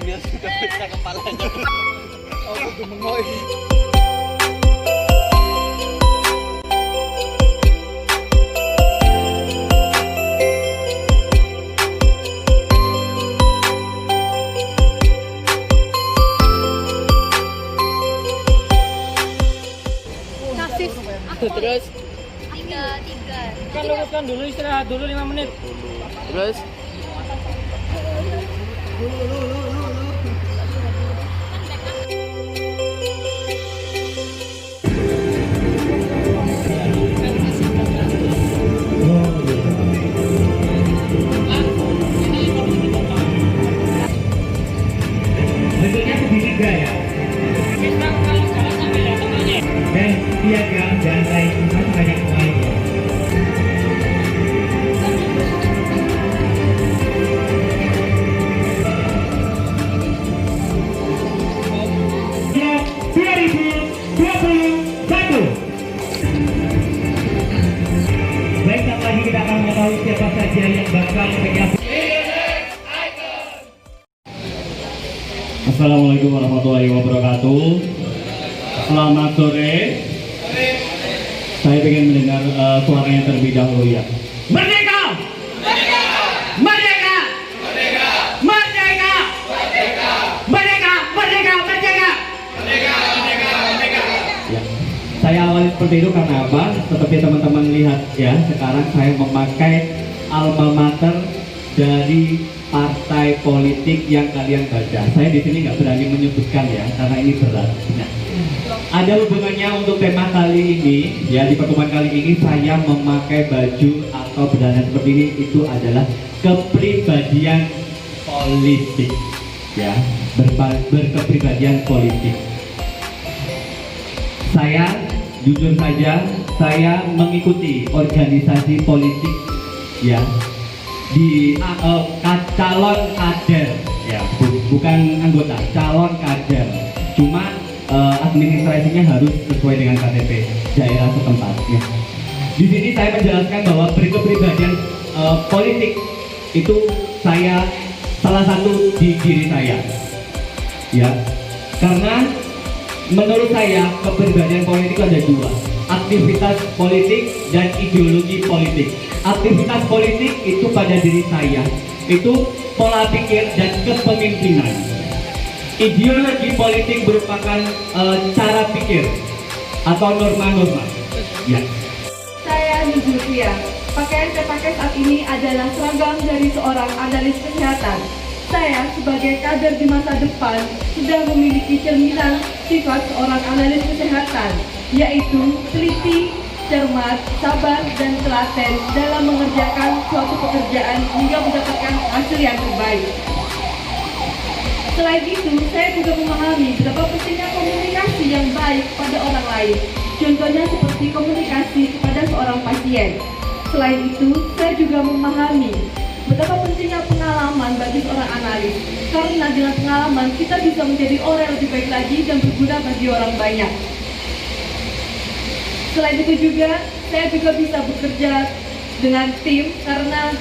Dunia sudah pecah kepalanya. Aku tuh mengoi. Terus tiga Kan luruskan dulu, istirahat dulu 5 menit. terus Bentuknya segitiga ya. Dan piagam dan lain masih banyak lainnya. Tahun 2021. Baik, tak lagi kita akan mengetahui siapa saja yang bakal menyapa. Assalamualaikum warahmatullahi wabarakatuh. Selamat sore. Saya ingin mendengar suaranya terlebih dahulu ya. Merdeka! Merdeka! Merdeka! Merdeka! Merdeka! Merdeka! Merdeka! Merdeka! Merdeka! Ya. Saya awali seperti itu karena apa? Seperti teman-teman lihat ya, sekarang saya memakai alma mater dari partai politik yang kalian baca. Saya di sini nggak berani menyebutkan ya, karena ini berat. Nah, ada hubungannya untuk tema kali ini ya. Di pertemuan kali ini saya memakai baju atau berdandan seperti ini, itu adalah kepribadian politik ya, berkepribadian politik. Saya jujur saja, saya mengikuti organisasi politik ya, di calon kader ya, bukan anggota, calon kader. Cuma administrasinya harus sesuai dengan KTP daerah setempat ya. Di sini saya menjelaskan bahwa berkepribadian politik itu saya salah satu di diri saya ya, karena menurut saya kepribadian politik ada dua: aktivitas politik dan ideologi politik. Aktivitas politik itu pada diri saya, itu pola pikir dan kepemimpinan. Ideologi politik merupakan cara pikir atau norma-norma. Ya. Saya Nuzulfia. Pakaian saya pakai saat ini adalah seragam dari seorang analis kesehatan. Saya sebagai kader di masa depan sudah memiliki cerminan sifat seorang analis kesehatan, yaitu teliti, cermat, sabar, dan telaten dalam mengerjakan suatu pekerjaan hingga mendapatkan hasil yang terbaik. Selain itu, saya juga memahami betapa pentingnya komunikasi yang baik pada orang lain. Contohnya seperti komunikasi kepada seorang pasien. Selain itu, saya juga memahami betapa pentingnya pengalaman bagi seorang analis. Karena dengan pengalaman, kita bisa menjadi orang yang lebih baik lagi dan berguna bagi orang banyak. Selain itu juga, saya juga bisa bekerja dengan tim, karena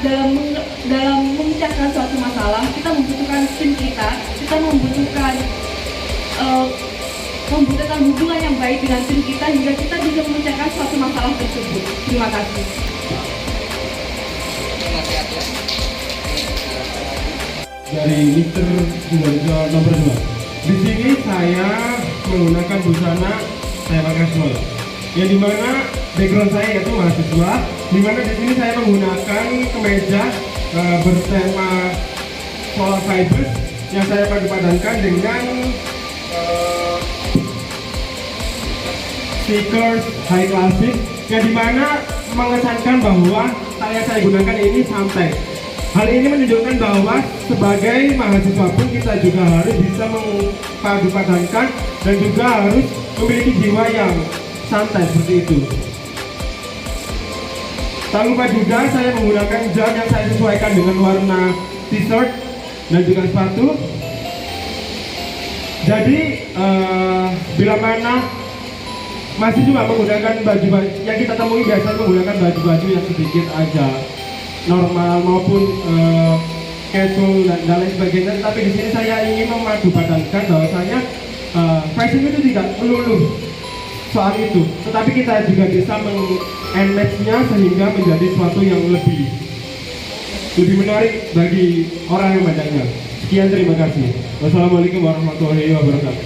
dalam memecahkan suatu masalah, kita membutuhkan tim kita membutuhkan hubungan yang baik dengan tim kita hingga kita bisa memecahkan suatu masalah tersebut. Terima kasih. Dari Mister Sidoarjo nomor 2. Di sini saya menggunakan busana saya pakai semua. Yang dimana background saya yaitu mahasiswa. Dimana di sini saya menggunakan kemeja bertema solar fibers yang saya padu-padankan dengan stickers high classic, yang dimana mengesankan bahwa saya gunakan ini santai. Hal ini menunjukkan bahwa sebagai mahasiswa pun kita juga harus bisa mempadu-padankan dan juga harus memiliki jiwa yang santai seperti itu. Tak lupa juga saya menggunakan jam yang saya sesuaikan dengan warna t-shirt dan juga sepatu. Jadi bila mana masih juga menggunakan baju yang kita temui biasanya menggunakan baju-baju yang sedikit aja normal maupun casual dan lain sebagainya. Tapi di sini saya ingin memadupadankan bahwasanya fashion itu tidak melulu soal itu, tetapi kita juga bisa meng-enhance-nya sehingga menjadi sesuatu yang lebih menarik bagi orang yang memandangnya. Sekian, terima kasih. Wassalamualaikum warahmatullahi wabarakatuh.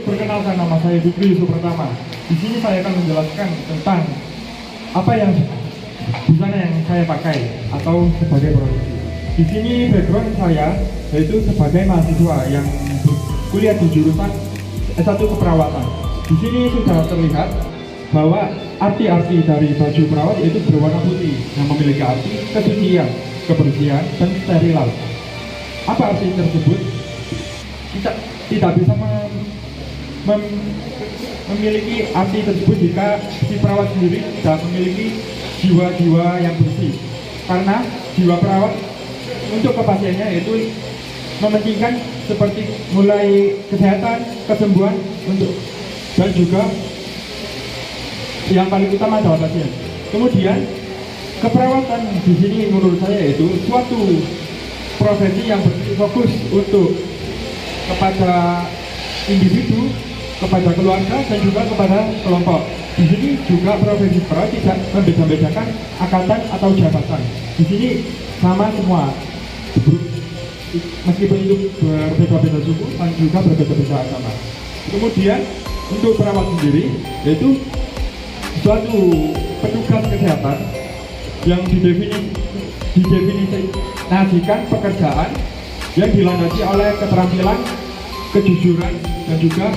Perkenalkan, nama saya Fikri Yusuf Pertama. Di sini saya akan menjelaskan tentang apa yang busana yang saya pakai atau sebagai profesi. Di sini background saya yaitu sebagai mahasiswa yang kuliah di jurusan S1 keperawatan. Di sini sudah terlihat bahwa arti-arti dari baju perawat yaitu berwarna putih yang memiliki arti kesucian, kebersihan, dan sterilan. Apa arti tersebut? Kita tidak bisa memiliki arti tersebut jika si perawat sendiri tidak memiliki jiwa-jiwa yang bersih. Karena jiwa perawat untuk kepasiennya yaitu mementingkan seperti mulai kesehatan, kesembuhan untuk dan juga yang paling utama adalah pasien. Kemudian keperawatan di sini menurut saya yaitu suatu profesi yang berfokus untuk kepada individu, kepada keluarga, dan juga kepada kelompok. Di sini juga profesi perawat tidak membeda-bedakan angkatan atau jabatan. Di sini sama semua, meskipun itu berbeda-beda suku dan juga berbeda-beda agama. Kemudian untuk perawat sendiri yaitu suatu petugas kesehatan yang didefinisikan pekerjaan yang dilandasi oleh keterampilan, kejujuran, dan juga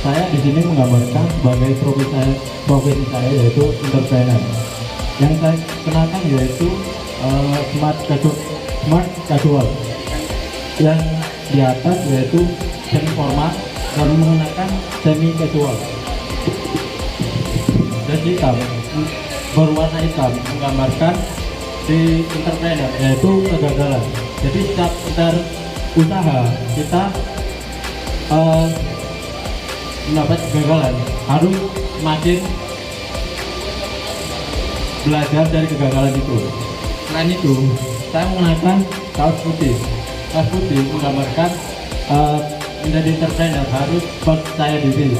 saya di sini menggambarkan sebagai profesi saya yaitu entrepreneur. Yang saya kenakan yaitu smart casual. Yang di atas yaitu semi formal dan menggunakan semi casual. Dan hitam berwarna hitam menggambarkan si entrepreneur yaitu kegagalan. Jadi setiap kita usaha kita mendapat kegagalan harus semakin belajar dari kegagalan itu. Selain itu, saya menggunakan kaos putih. Kaos putih menggambarkan menjadi entrepreneur harus percaya diri.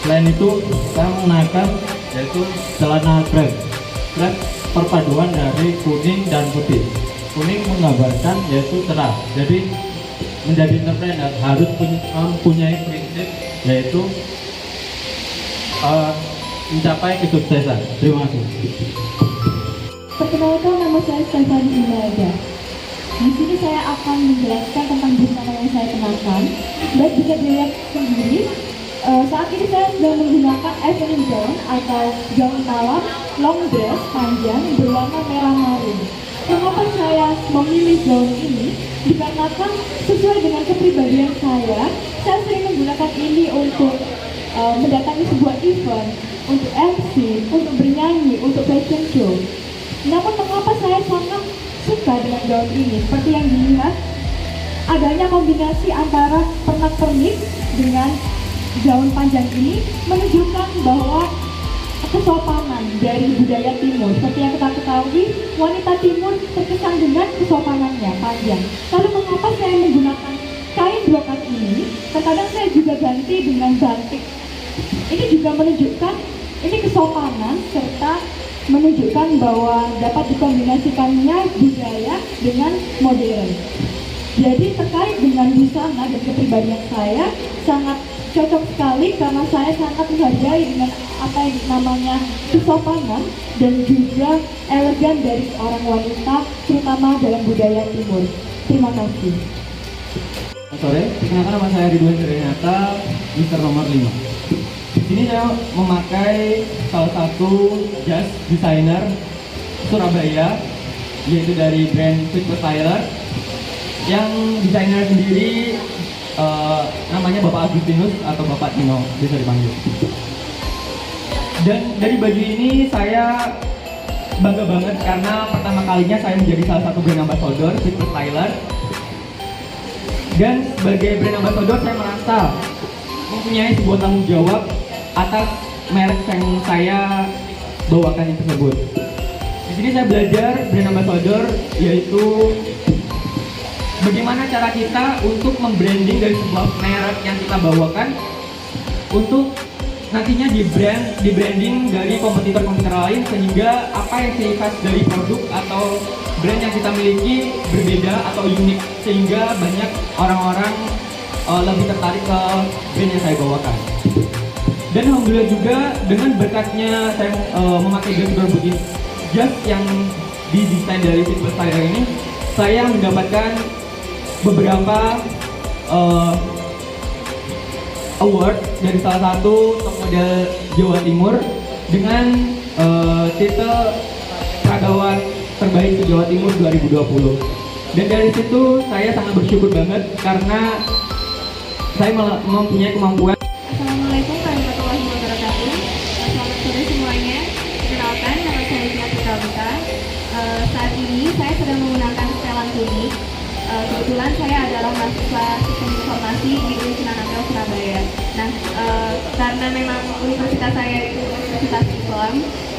Selain itu, saya menggunakan yaitu celana krem. Krem perpaduan dari kuning dan putih. Kuning menggambarkan yaitu cerah. Jadi menjadi entrepreneur harus mempunyai prinsip yaitu mencapai kesuksesan. Terima kasih. Perkenalkan, nama saya Stefani Imelda. Di sini saya akan menjelaskan tentang busana yang saya kenakan. Baik, bisa dilihat sendiri. Saat ini saya sedang menggunakan evening gown atau gaun malam long dress panjang berwarna merah marun. Kenapa saya memilih gaun ini? Dikarenakan sesuai dengan kepribadian saya sering menggunakan ini untuk mendatangi sebuah event untuk MC, untuk bernyanyi, untuk fashion show. Namun mengapa saya sangat suka dengan gaun ini? Seperti yang dilihat, adanya kombinasi antara pernak-pernik dengan gaun panjang ini menunjukkan bahwa kesopanan dari budaya timur. Seperti yang kita ketahui, wanita timur terkesan dengan kesopanannya panjang. Lalu mengapa saya menggunakan kain brokat ini? Terkadang saya juga ganti dengan batik. Ini juga menunjukkan ini kesopanan serta menunjukkan bahwa dapat dikombinasikannya budaya dengan modern. Jadi terkait dengan busana dan kepribadian saya sangat cocok sekali karena saya sangat menghargai dengan apa yang namanya kesopanan dan juga elegan dari seorang wanita, terutama dalam budaya timur. Terima kasih. Selamat sore, perkenalkan nama saya Ridwan Suryanyata, Mister nomor 5. Di sini saya memakai salah satu jas desainer Surabaya, yaitu dari brand Super Tyler, yang desainer sendiri namanya Bapak Agustinus atau Bapak Tino bisa dipanggil. Dan dari baju ini saya bangga banget karena pertama kalinya saya menjadi salah satu brand ambassador Super Tyler. Dan sebagai brand ambassador saya merasa mempunyai sebuah tanggung jawab atas merek yang saya bawakan tersebut. Di sini saya belajar brand ambassador, yaitu bagaimana cara kita untuk membranding dari sebuah merek yang kita bawakan untuk nantinya di branding dari kompetitor-kompetitor lain, sehingga apa yang ciri khas dari produk atau brand yang kita miliki berbeda atau unik, sehingga banyak orang-orang lebih tertarik ke brand yang saya bawakan. Dan alhamdulillah juga dengan berkatnya saya memakai jas yang didesain dari Super Tyler ini, saya mendapatkan beberapa award dari salah satu top model Jawa Timur dengan titel Peragawan Terbaik di Jawa Timur 2020. Dan dari situ saya sangat bersyukur banget karena saya mempunyai kemampuan. Assalamualaikum warahmatullahi wabarakatuh. Selamat sore semuanya. Perkenalkan, nama saya Tia Putra. Saat ini saya sedang menggunakan setelan kuning. Kebetulan saya adalah mahasiswa sistem informasi di Universitas Ampel Surabaya. Nah, karena memang universitas saya itu universitas Islam,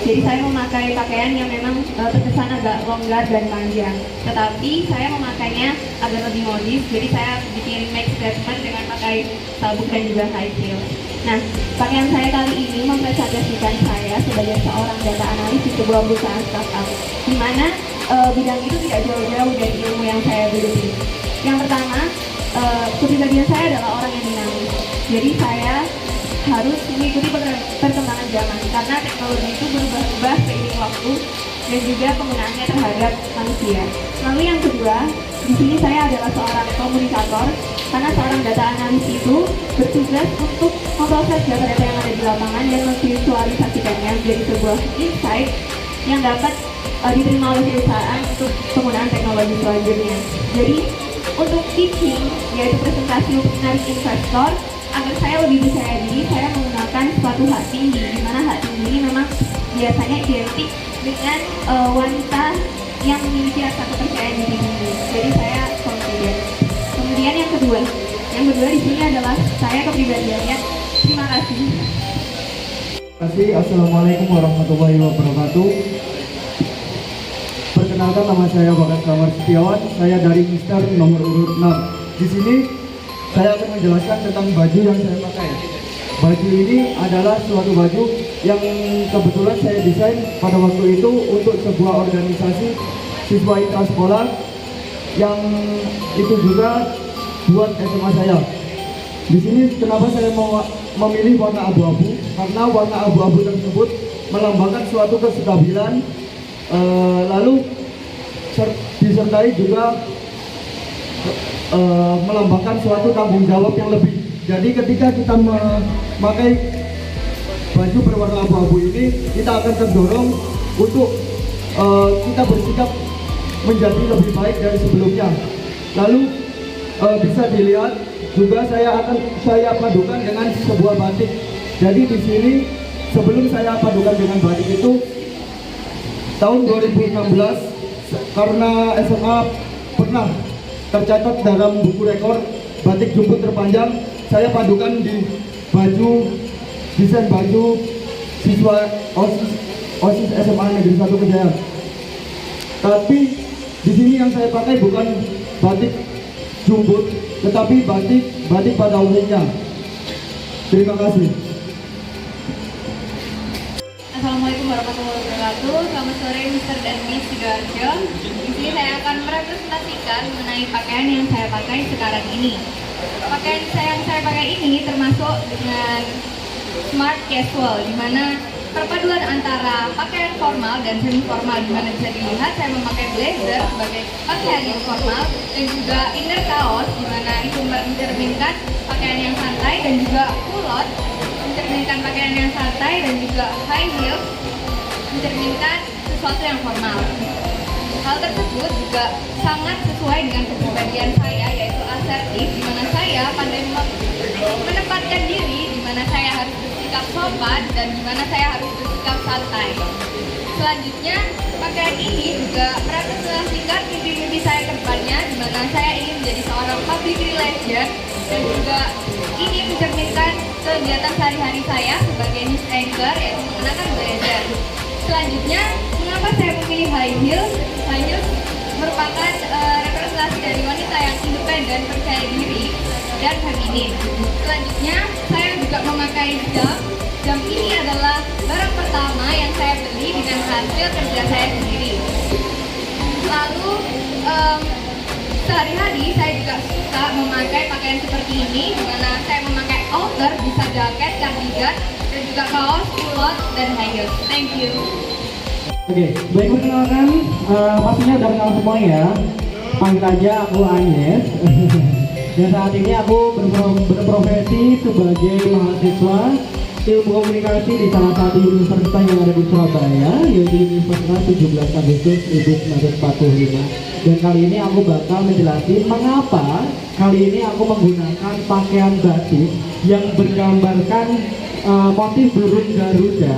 jadi saya memakai pakaian yang memang terkesan agak longgar dan panjang. Tetapi saya memakainya agar lebih modis, jadi saya bikin make statement dengan pakai sabuk dan juga high heel. Nah, pakaian saya kali ini mempresentasikan saya sebagai seorang data analis di sebuah perusahaan startup, di mana bidang itu tidak jauh-jauh dari ilmu yang saya geluti. Yang pertama, kepribadian saya adalah orang yang dinamis. Jadi saya harus mengikuti perkembangan zaman karena teknologi itu berubah-ubah seiring waktu dan juga penggunaannya terhadap manusia. Lalu yang kedua, di sini saya adalah seorang komunikator karena seorang data analis itu bertugas untuk memproses data-data yang ada di lapangan dan memvisualisasikannya menjadi sebuah insight yang dapat diterima oleh perusahaan untuk penggunaan teknologi selanjutnya. Jadi untuk pitching, yaitu presentasi untuk menarik investor, agar saya lebih percaya diri, saya menggunakan sepatu hak tinggi, di mana hak tinggi ini memang biasanya identik dengan wanita yang memiliki rasa kepercayaan diri tinggi. Jadi saya confident. Kemudian yang kedua di sini adalah saya kepribadiannya. Terima kasih. Assalamualaikum warahmatullahi wabarakatuh. Perkenalkan, nama saya Bagas Ramar Setiawan. Saya dari Mister nomor urut 6. Di sini saya akan menjelaskan tentang baju yang saya pakai. Baju ini adalah suatu baju yang kebetulan saya desain pada waktu itu untuk sebuah organisasi siswa intra sekolah yang itu juga buat SMA saya. Di sini kenapa saya memilih warna abu-abu? Karena warna abu-abu tersebut melambangkan suatu kestabilan, lalu disertai juga melambangkan suatu tanggung jawab yang lebih. Jadi ketika kita memakai baju berwarna abu-abu ini, kita akan terdorong untuk kita bersikap menjadi lebih baik dari sebelumnya. Lalu bisa dilihat juga saya padukan dengan sebuah batik. Jadi di sini sebelum saya padukan dengan batik itu tahun 2016 karena SMA pernah tercatat dalam buku rekor batik jumput terpanjang, saya padukan di desain baju siswa OSIS SMA Negeri 1 Kejayaan. Tapi di sini yang saya pakai bukan batik jumput, tetapi batik pada umumnya. Terima kasih. Assalamualaikum warahmatullahi wabarakatuh. Selamat sore Mr. dan Miss Sidoarjo. Di sini saya akan merepresentasikan mengenai pakaian yang saya pakai sekarang ini. Pakaian yang saya pakai ini termasuk dengan smart casual, di mana perpaduan antara pakaian formal dan semi formal, di mana bisa dilihat saya memakai blazer sebagai pakaian yang formal dan juga inner kaos, di mana itu mencerminkan pakaian yang santai, dan juga kulot mencerminkan pakaian yang santai, dan juga high heels mencerminkan sesuatu yang formal. Hal tersebut juga sangat sesuai dengan kepribadian saya, yaitu asertif, di mana saya pandai menempatkan diri, di mana saya harus bersikap sopan dan di mana saya harus bersikap santai. Selanjutnya, pakaian ini juga merepresentasikan mimpi-mimpi saya ke depannya, di mana saya ingin menjadi seorang public relation dan juga ini mencerminkan kegiatan sehari-hari saya sebagai news anchor, yaitu mengenakan blazer. Selanjutnya, mengapa saya memilih high heels? High heels merupakan representasi dari wanita yang independen, percaya diri, dan feminin. Selanjutnya, saya juga memakai jam. Jam ini adalah barang pertama yang saya beli dengan hasil kerja saya sendiri. Lalu, sehari-hari saya juga suka memakai pakaian seperti ini, di mana saya memakai outer, bisa jaket, cardigan, dan juga kaos, kulot, dan high heels. Thank you. Oke, baik, perkenalkan, pastinya udah kenal semua ya. Panggil aja aku Agnes. Dan saat ini aku berprofesi sebagai mahasiswa ilmu komunikasi di salah satu universitas yang ada di Surabaya, yaitu Universitas 17 Agustus 1945. Dan kali ini aku bakal menjelaskan mengapa kali ini aku menggunakan pakaian batik yang bergambarkan motif burung Garuda,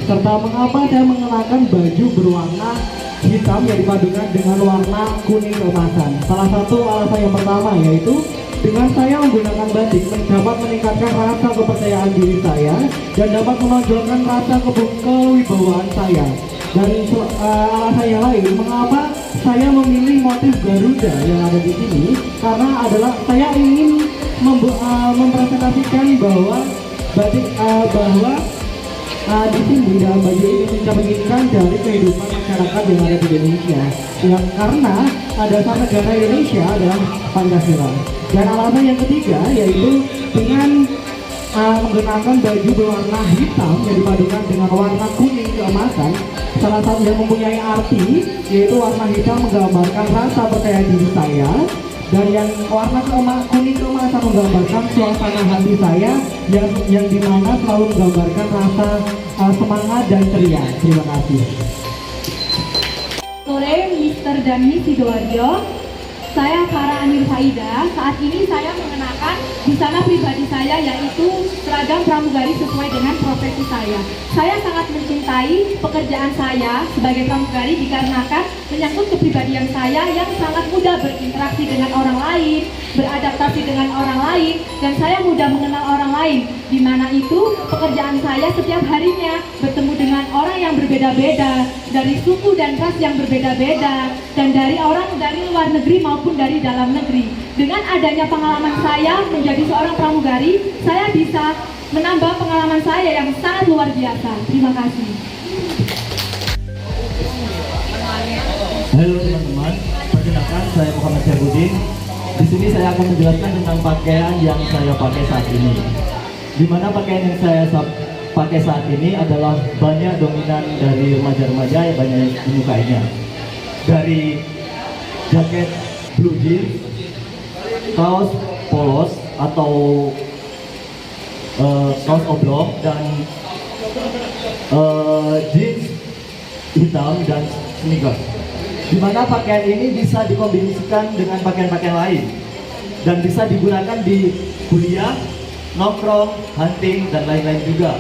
serta mengapa saya mengenakan baju berwarna hitam yang dipadukan dengan warna kuning keemasan. Salah satu alasan yang pertama yaitu dengan saya menggunakan batik dapat meningkatkan rasa kepercayaan diri saya dan dapat menonjolkan rasa kewibawaan saya. Dan alasan yang lain mengapa saya memilih motif Garuda yang ada di sini, karena adalah saya ingin mempresentasikan bahwa batik di sini dalam baju ini mencerminkan dari kehidupan masyarakat yang ada di Indonesia, yang karena dasar negara Indonesia adalah Pancasila. Dan alasan yang ketiga yaitu dengan menggunakan baju berwarna hitam yang dipadukan dengan warna kuning keemasan, salah satu yang mempunyai arti yaitu warna hitam menggambarkan rasa percaya diri saya, dan yang warna kuning keemasan menggambarkan suasana hati saya yang dimana selalu menggambarkan rasa semangat dan ceria. Terima kasih. Sore Mr. dan Miss Sidoarjo, saya Farah Anir Faida. Saat ini saya mengenakan busana pribadi saya, yaitu seragam pramugari sesuai dengan profesi saya. Saya sangat mencintai pekerjaan saya sebagai pramugari dikarenakan menyangkut kepribadian saya yang sangat mudah berinteraksi dengan orang lain, beradaptasi dengan orang lain, dan saya mudah mengenal orang lain. Di mana itu pekerjaan saya setiap harinya bertemu dengan orang yang berbeda-beda, dari suku dan ras yang berbeda-beda, dan dari orang dari luar negeri maupun dari dalam negeri. Dengan adanya pengalaman saya menjadi seorang pramugari, saya bisa menambah pengalaman saya yang sangat luar biasa. Terima kasih. Halo teman-teman, perkenalkan saya Muhammad Syarudin. Di sini saya akan menjelaskan tentang pakaian yang saya pakai saat ini. Di mana pakaian yang saya pakai saat ini adalah banyak dominan dari remaja-remaja yang banyak yang menyukainya. Dari jaket blue jeans, kaos polos atau kaos oblong, dan jeans hitam dan sneakers. Di mana pakaian ini bisa dikombinasikan dengan pakaian-pakaian lain dan bisa digunakan di kuliah nongkrong, hunting, dan lain-lain juga.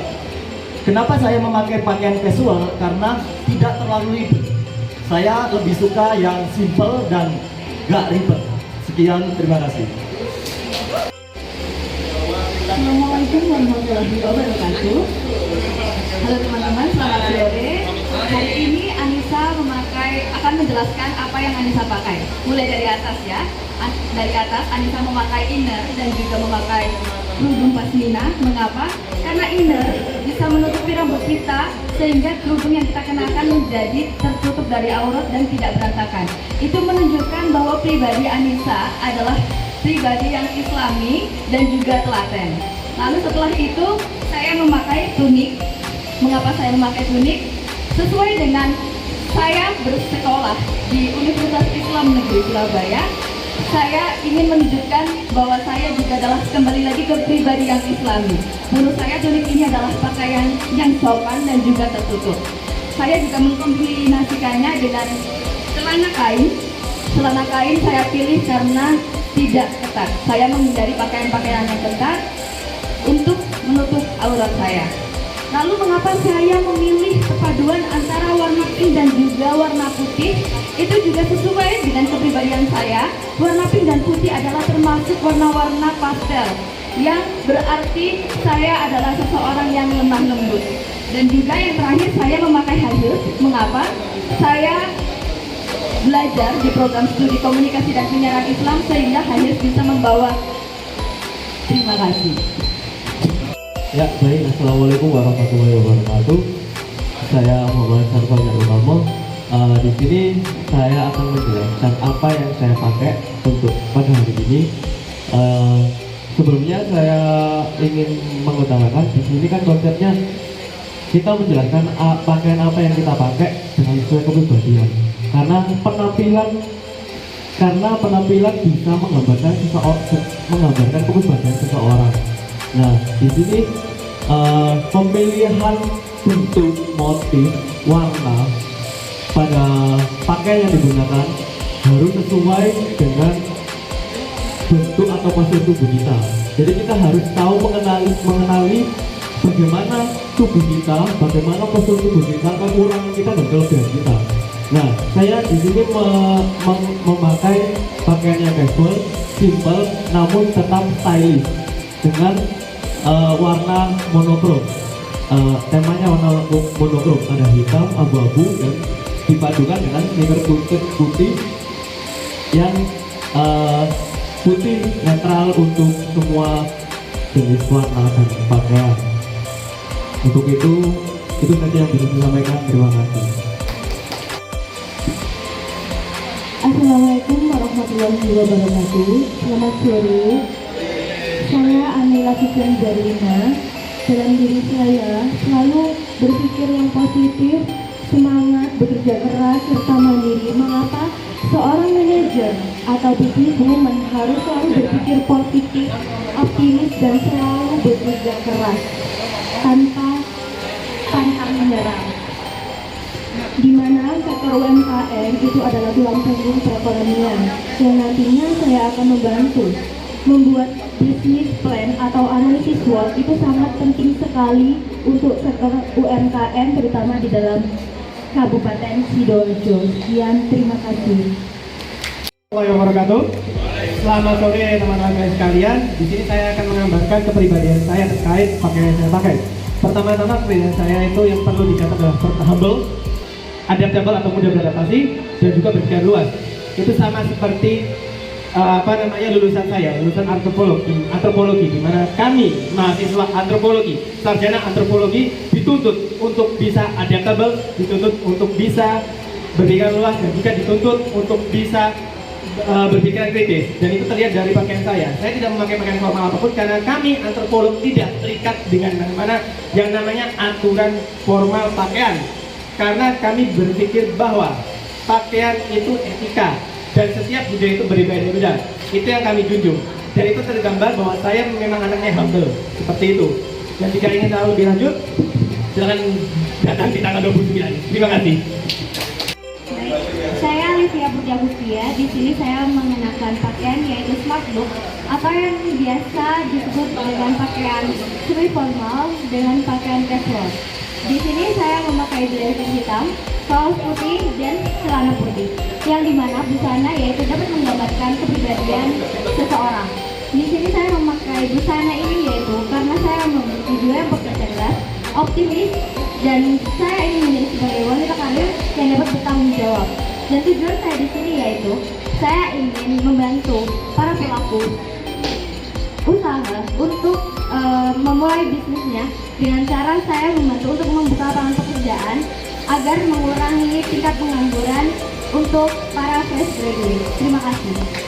Kenapa saya memakai pakaian casual? Karena tidak terlalu ribet. Saya lebih suka yang simple dan gak ribet. Sekian, terima kasih. Assalamualaikum warahmatullahi wabarakatuh. Halo teman-teman, selamat sore. Hari ini Anissa akan menjelaskan apa yang Anissa pakai. Mulai dari atas ya. Dari atas Anissa memakai inner dan juga memakai kerudung pasmina. Mengapa? Karena inner bisa menutupi rambut kita sehingga kerudung yang kita kenakan menjadi tertutup dari aurat dan tidak berantakan. Itu menunjukkan bahwa pribadi Anissa adalah pribadi yang islami dan juga telaten. Lalu setelah itu saya memakai tunik. Mengapa saya memakai tunik? Sesuai dengan saya bersekolah di Universitas Islam Negeri Surabaya, saya ingin menunjukkan bahwa saya juga adalah kembali lagi ke pribadi yang islami. Menurut saya tunik ini adalah pakaian yang sopan dan juga tertutup. Saya juga mengkombinasikannya dengan celana kain. Celana kain saya pilih karena tidak ketat. Saya menghindari pakaian-pakaian yang ketat untuk menutup aurat saya. Lalu mengapa saya memilih perpaduan antara warna pink dan juga warna putih? Itu juga sesuai dengan kepribadian saya. Warna pink dan putih adalah termasuk warna-warna pastel, yang berarti saya adalah seseorang yang lemah lembut. Dan juga yang terakhir, saya memakai high heels. Mengapa? Saya belajar di program studi komunikasi dan penyiaran Islam sehingga high heels bisa membawa. Terima kasih. Ya, baik. Assalamualaikum warahmatullahi wabarakatuh. Saya Muhammad Sarfal Utama. Di sini saya akan menjelaskan apa yang saya pakai untuk pada hari ini. Sebelumnya saya ingin mengutamakan di sini kan konsepnya kita menjelaskan pakaian apa yang kita pakai dengan sesuai kepribadian. Karena penampilan bisa menggambarkan kepribadian seseorang. Nah, di sini pemilihan bentuk, motif, warna pada pakaian yang digunakan harus sesuai dengan bentuk atau postur tubuh kita. Jadi kita harus tahu mengenali bagaimana tubuh kita, bagaimana postur tubuh kita, kekurangan kita dan kelebihan kita. Nah, saya di sini memakai pakaian yang casual, simple, namun tetap stylish dengan warna monokrom. Temanya warna monokrom, ada hitam, abu-abu, dan dipadukan dengan sneaker putih yang putih netral untuk semua jenis warna dan pakaian. Untuk itu saja yang bisa saya sampaikan. Terima kasih. Assalamualaikum warahmatullahi wabarakatuh. Selamat sore. Saya Anila Fitrian Jarina. Dalam diri saya selalu berpikir yang positif, semangat, bekerja keras, serta mandiri. Mengapa seorang manajer atau businesswoman harus selalu berpikir positif, optimis, dan selalu bekerja keras tanpa pantang menyerah? Di mana sektor UMKM itu adalah tulang punggung perekonomian yang nantinya saya akan membantu membuat bisnis plan atau analisis SWOT. Itu sangat penting sekali untuk sektor UMKM terutama di dalam Kabupaten Sidoarjo. Sekian, terima kasih. Assalamualaikum wabarakatuh. Selamat sore teman-teman saya sekalian. Di sini saya akan menggambarkan kepribadian saya terkait pakaian yang saya pakai. Pertama-tama kepribadian saya itu yang perlu dicatat adalah humble, adaptable atau mudah beradaptasi, dan juga berpikir luas. Itu sama seperti lulusan saya, lulusan antropologi, di mana kami mahasiswa antropologi, sarjana antropologi dituntut untuk bisa adaptable, dituntut untuk bisa berpikir luas, dan juga dituntut untuk bisa berpikiran kritis. Dan itu terlihat dari pakaian saya. Saya tidak memakai pakaian formal apapun karena kami antropolog tidak terikat dengan mana yang namanya aturan formal pakaian. Karena kami berpikir bahwa pakaian itu etika dan setiap budaya itu berbeda-beda. Itu yang kami junjung. Dan itu tergambar bahwa saya memang anaknya humble seperti itu. Dan jika ingin tahu lebih lanjut, silakan datang di tanggal 29. Terima kasih. Saya Olivia Putri Agustia. Di sini saya mengenakan pakaian yaitu smart look atau yang biasa disebut dengan pakaian semi formal dengan pakaian casual. Di sini saya memakai blazer hitam, kaos putih, dan celana putih, yang dimana busana yaitu dapat menggambarkan kepribadian seseorang. Di sini saya memakai busana ini yaitu karena saya memiliki jiwa yang bekerja keras, optimis, dan saya ingin menjadi sebagai wanita karir yang dapat bertanggung jawab. Dan tujuan saya di sini yaitu saya ingin membantu para pelaku usaha untuk memulai bisnisnya dengan cara saya membantu untuk membuka lapangan pekerjaan agar mengurangi tingkat pengangguran untuk para fresh graduate. Terima kasih.